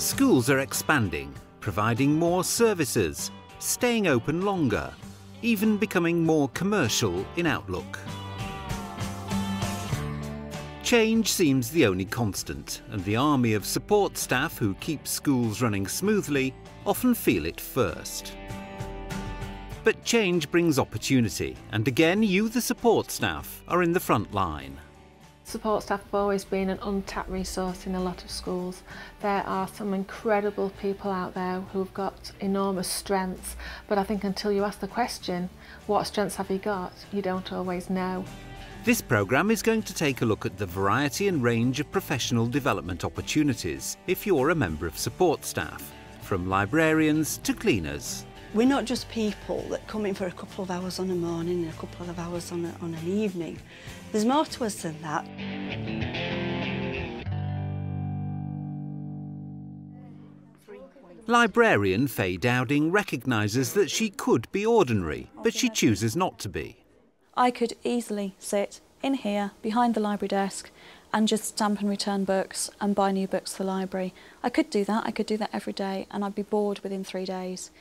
Schools are expanding, providing more services, staying open longer, even becoming more commercial in outlook. Change seems the only constant, and the army of support staff who keep schools running smoothly often feel it first. But change brings opportunity, and again you, the support staff, are in the front line. Support staff have always been an untapped resource in a lot of schools. There are some incredible people out there who've got enormous strengths, but I think until you ask the question, what strengths have you got, you don't always know. This programme is going to take a look at the variety and range of professional development opportunities if you're a member of support staff, from librarians to cleaners. We're not just people that come in for a couple of hours on a morning and a couple of hours on an evening. There's more to us than that. Librarian Faye Dowding recognises that she could be ordinary, but she chooses not to be. I could easily sit in here behind the library desk and just stamp and return books and buy new books for the library. I could do that every day, and I'd be bored within 3 days.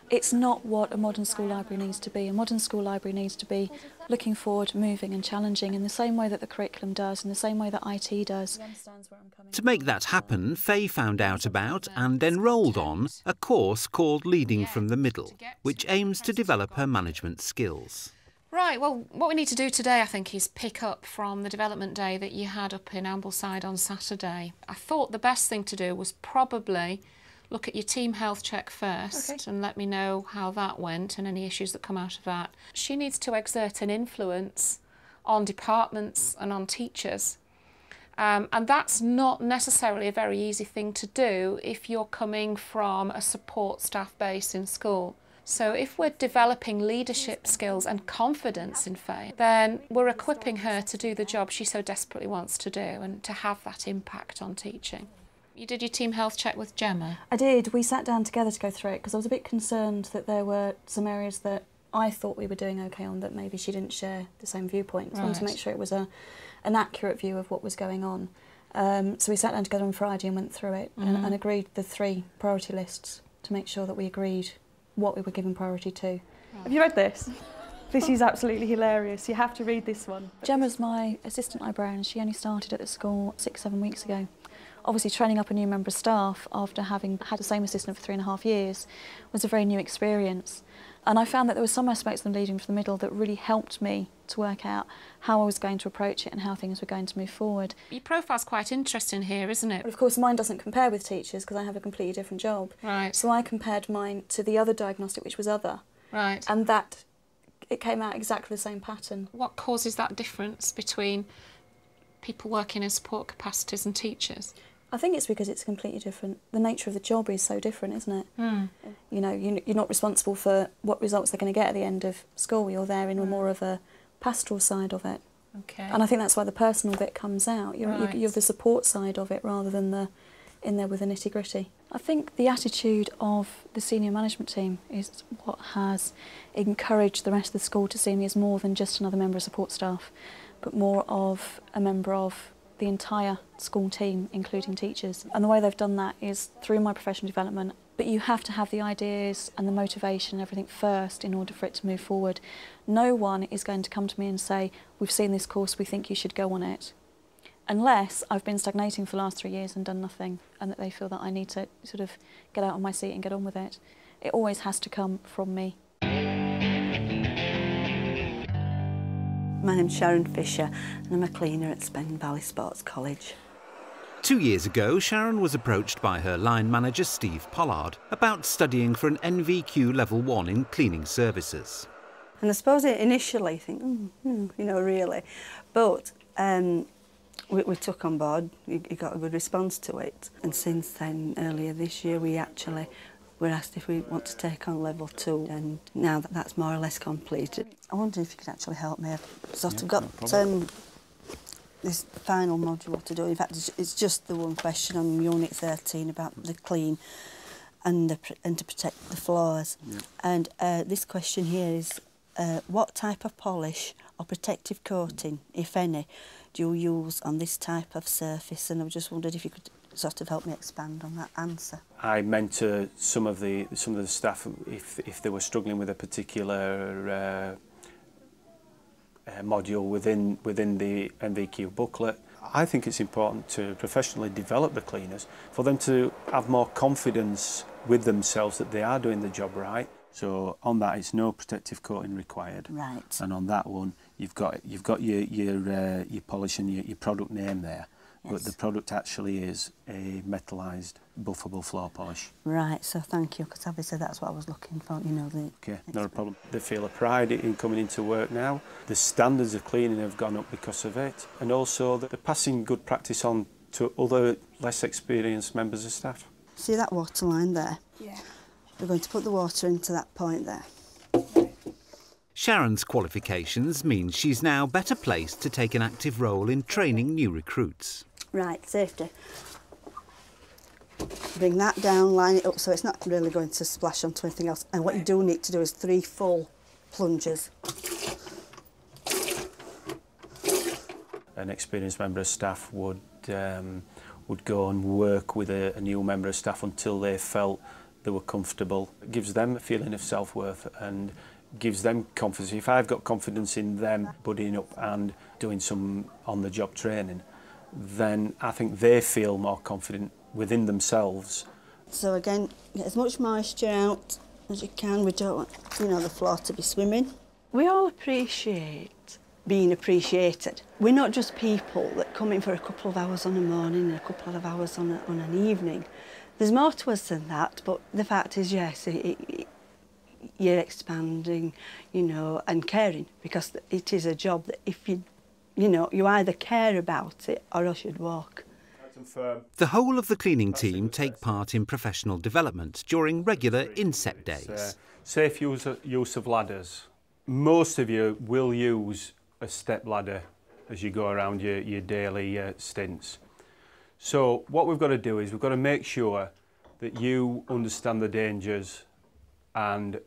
It's not what a modern school library needs to be. A modern school library needs to be looking forward, moving and challenging in the same way that the curriculum does, in the same way that IT does. To make that happen, Faye found out about and enrolled on a course called Leading from the Middle, which aims to develop her management skills. Right, well, what we need to do today, I think, is pick up from the development day that you had up in Ambleside on Saturday. I thought the best thing to do was probably look at your team health check first and let me know how that went and any issues that come out of that. She needs to exert an influence on departments and on teachers. And that's not necessarily a very easy thing to do if you're coming from a support staff base in school. So if we're developing leadership skills and confidence in Faye, then we're equipping her to do the job she so desperately wants to do and to have that impact on teaching. You did your team health check with Gemma? I did. We sat down together to go through it because I was a bit concerned that there were some areas that I thought we were doing okay on that maybe she didn't share the same viewpoint. So I wanted to make sure it was an accurate view of what was going on. So we sat down together on Friday and went through it and agreed the 3 priority lists to make sure that we agreed what we were giving priority to. Have you read this? This is absolutely hilarious. You have to read this one. Gemma's my assistant librarian. She only started at the school 6-7 weeks ago. Obviously, training up a new member of staff after having had the same assistant for 3.5 years was a very new experience. And I found that there were some aspects of Leading from the Middle that really helped me to work out how I was going to approach it and how things were going to move forward. Your profile's quite interesting here, isn't it? But of course, mine doesn't compare with teachers because I have a completely different job. Right. So I compared mine to the other diagnostic, which was other. Right. And that, it came out exactly the same pattern. What causes that difference between people working in support capacities and teachers? I think it's because it's completely different. The nature of the job is so different, isn't it? You know, you're not responsible for what results they're going to get at the end of school. You're there in more of a pastoral side of it. Okay. And I think that's why the personal bit comes out. You're the support side of it rather than the in there with the nitty-gritty. I think the attitude of the senior management team is what has encouraged the rest of the school to see me as more than just another member of support staff, but more of a member of the entire school team, including teachers. And the way they've done that is through my professional development. But you have to have the ideas and the motivation and everything first in order for it to move forward. No one is going to come to me and say, we've seen this course, we think you should go on it. Unless I've been stagnating for the last 3 years and done nothing, and that they feel that I need to sort of get out of my seat and get on with it. It always has to come from me. My name's Sharon Fisher and I'm a cleaner at Spen Valley Sports College. 2 years ago, Sharon was approached by her line manager Steve Pollard about studying for an NVQ Level 1 in cleaning services. And I suppose initially you think, you know, really, but we took on board, we got a good response to it. And since then, earlier this year, we actually were asked if we want to take on Level 2, and now that that's more or less completed. I wonder if you could actually help me. I've sort of got this final module to do. In fact, it's just the one question on Unit 13 about the clean and to protect the floors. Yeah. And this question here is, what type of polish or protective coating, if any, do you use on this type of surface? And I just wondered if you could sort of helped me expand on that answer. I mentor some of the staff if they were struggling with a particular module within the MVQ booklet. I think it's important to professionally develop the cleaners for them to have more confidence with themselves that they are doing the job right. So on that, it's no protective coating required. Right. And on that one, you've got your polish and your product name there. Yes. But the product actually is a metallised buffable floor polish. Right, so thank you, because obviously that's what I was looking for, you know. Okay, not a problem. They feel a pride in coming into work now. The standards of cleaning have gone up because of it, and also they're passing good practice on to other less experienced members of staff. See that water line there? Yeah. We're going to put the water into that point there. Sharon's qualifications mean she's now better placed to take an active role in training new recruits. Right, safety. Bring that down, line it up so it's not really going to splash onto anything else. And what you do need to do is 3 full plunges. An experienced member of staff would go and work with a new member of staff until they felt they were comfortable. It gives them a feeling of self-worth and gives them confidence. If I've got confidence in them buddying up and doing some on-the-job training, then I think they feel more confident within themselves. So again, get as much moisture out as you can. We don't want, you know, the floor to be swimming. We all appreciate being appreciated. We're not just people that come in for a couple of hours on a morning and a couple of hours on an evening. There's more to us than that, but the fact is, yes, you're expanding, you know, and caring, because it is a job that if you either care about it or else you'd walk. The whole of the cleaning team take part in professional development during regular inset days. Safe use of ladders. Most of you will use a step ladder as you go around your daily stints. So what we've got to do is we've got to make sure that you understand the dangers and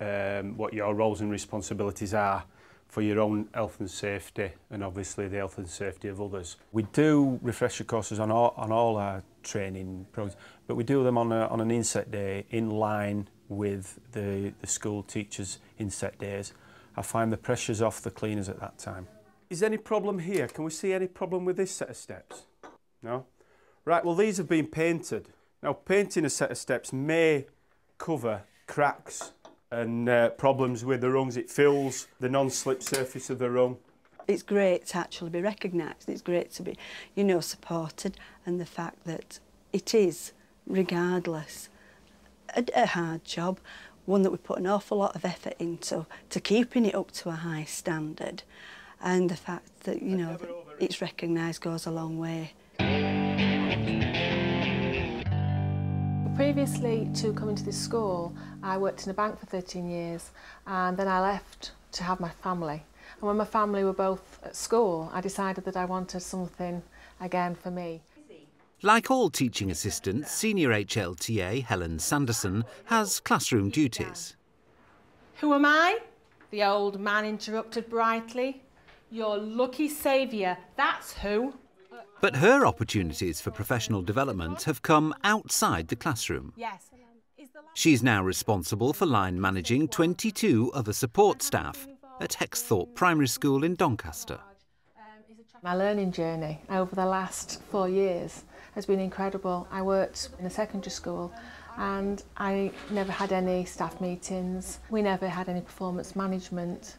what your roles and responsibilities are for your own health and safety, and obviously the health and safety of others. We do refresher courses on all our training programs, but we do them on an inset day in line with the school teachers' inset days. I find the pressures off the cleaners at that time. Is there any problem here? Can we see any problem with this set of steps? No? Right, well these have been painted. Now painting a set of steps may cover cracks and problems with the rungs. It fills the non-slip surface of the rung. It's great to actually be recognised. It's great to be, you know, supported, and the fact that it is, regardless, a hard job, one that we put an awful lot of effort into, to keeping it up to a high standard, and the fact that, you know, that it's recognised goes a long way. Previously to coming to this school, I worked in a bank for 13 years, and then I left to have my family. And when my family were both at school, I decided that I wanted something again for me. Like all teaching assistants, Senior HLTA Helen Sanderson has classroom duties. Who am I? The old man interrupted brightly. Your lucky saviour, that's who. But her opportunities for professional development have come outside the classroom. Yes. She's now responsible for line managing 22 other support staff at Hexthorpe Primary School in Doncaster. My learning journey over the last 4 years has been incredible. I worked in a secondary school and I never had any staff meetings. We never had any performance management.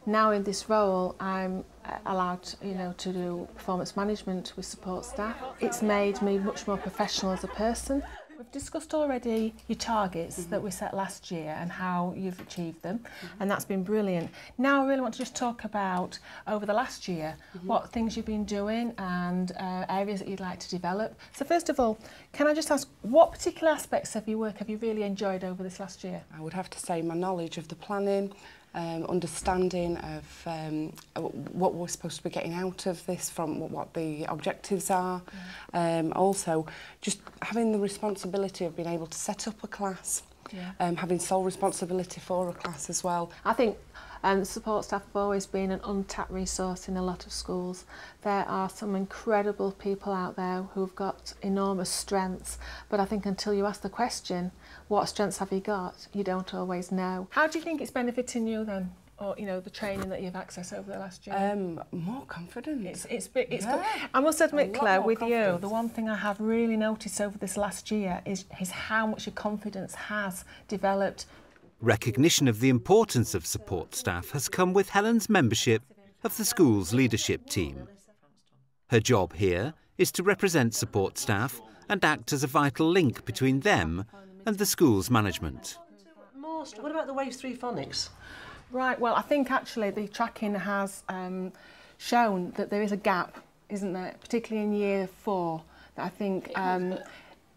Now in this role, I'm allowed, you know, to do performance management with support staff. It's made me much more professional as a person. We've discussed already your targets that we set last year and how you've achieved them, and that's been brilliant. Now I really want to just talk about, over the last year, what things you've been doing and areas that you'd like to develop. So first of all, can I just ask, what particular aspects of your work have you really enjoyed over this last year? I would have to say my knowledge of the planning, understanding of what we're supposed to be getting out of this, from what the objectives are. Also, just having the responsibility of being able to set up a class, having sole responsibility for a class as well. I think And the support staff have always been an untapped resource in a lot of schools. There are some incredible people out there who've got enormous strengths, but I think until you ask the question, what strengths have you got, you don't always know. How do you think it's benefiting you then? Or, you know, the training that you've accessed over the last year? More confident. It's good. I must admit, Claire, with you, the one thing I have really noticed over this last year is how much your confidence has developed. Recognition of the importance of support staff has come with Helen's membership of the school's leadership team. Her job here is to represent support staff and act as a vital link between them and the school's management. What about the Wave 3 phonics? Right, well, I think actually the tracking has shown that there is a gap, isn't there, particularly in year 4, that I think,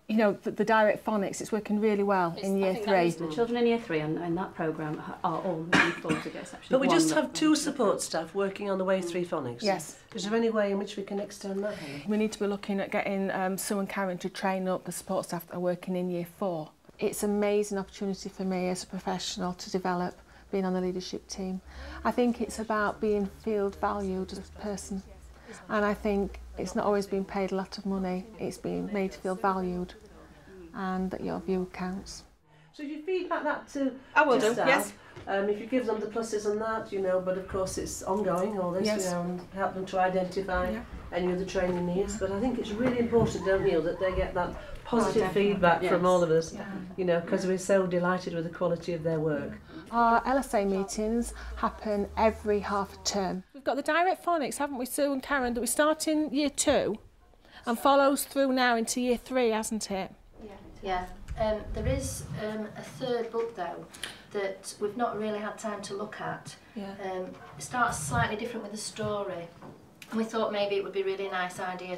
you know, the direct phonics, it's working really well in year 3. The children in year 3 and that programme are all moving forward to get exception. But we just have 2 support staff working on the Wave 3 phonics? Yes. Is there any way in which we can extend that? We need to be looking at getting Sue and Karen to train up the support staff that are working in year 4. It's an amazing opportunity for me as a professional to develop being on the leadership team. I think it's about being field valued as a person, and I think it's not always been paid a lot of money, it's being made to feel valued and that your view counts. So if you feedback that to I will do, staff, yes. If you give them the pluses and that, you know, but of course it's ongoing, all this, Yes. you know, and help them to identify any other training needs. But I think it's really important, don't you, that they get that positive feedback from all of us, you know, because we're so delighted with the quality of their work. Our LSA meetings happen every half term. We've got the direct phonics, haven't we, Sue and Karen, that we start in year 2 and follows through now into year 3, hasn't it? Yeah. There is a third book though that we've not really had time to look at. Yeah. It starts slightly different with the story. We thought maybe it would be a really nice idea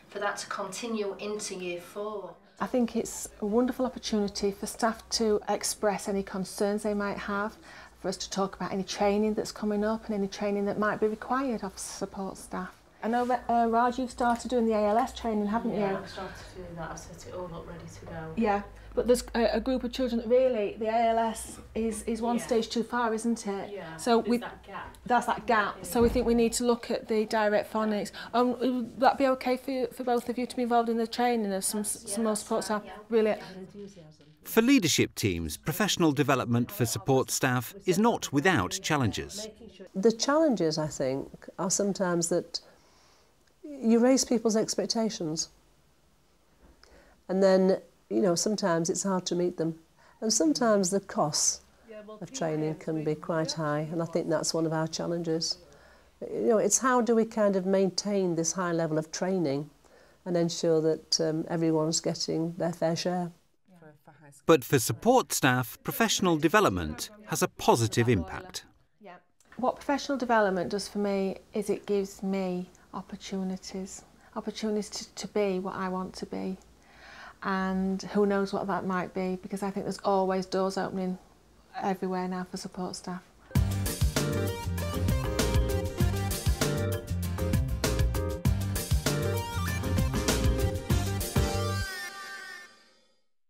for that to continue into year 4. I think it's a wonderful opportunity for staff to express any concerns they might have, for us to talk about any training that's coming up and any training that might be required of support staff. I know that Raj, you've started doing the ALS training, haven't you? Yeah, I've started to do that. I've set it all up ready to go. Yeah, but there's a group of children that really, the ALS is one stage too far, isn't it? Yeah, so that gap. That's that gap. Yeah. So we think we need to look at the direct phonics. Would that be okay for both of you to be involved in the training of some more support staff? Yeah. Brilliant. For leadership teams, professional development for support staff is not without challenges. The challenges, I think, are sometimes that you raise people's expectations. And then, you know, sometimes it's hard to meet them. And sometimes the costs of training can be quite high, and I think that's one of our challenges. You know, it's how do we kind of maintain this high level of training and ensure that everyone's getting their fair share. But for support staff, professional development has a positive impact. What professional development does for me is it gives me opportunities to be what I want to be, and who knows what that might be, because I think there's always doors opening everywhere now for support staff.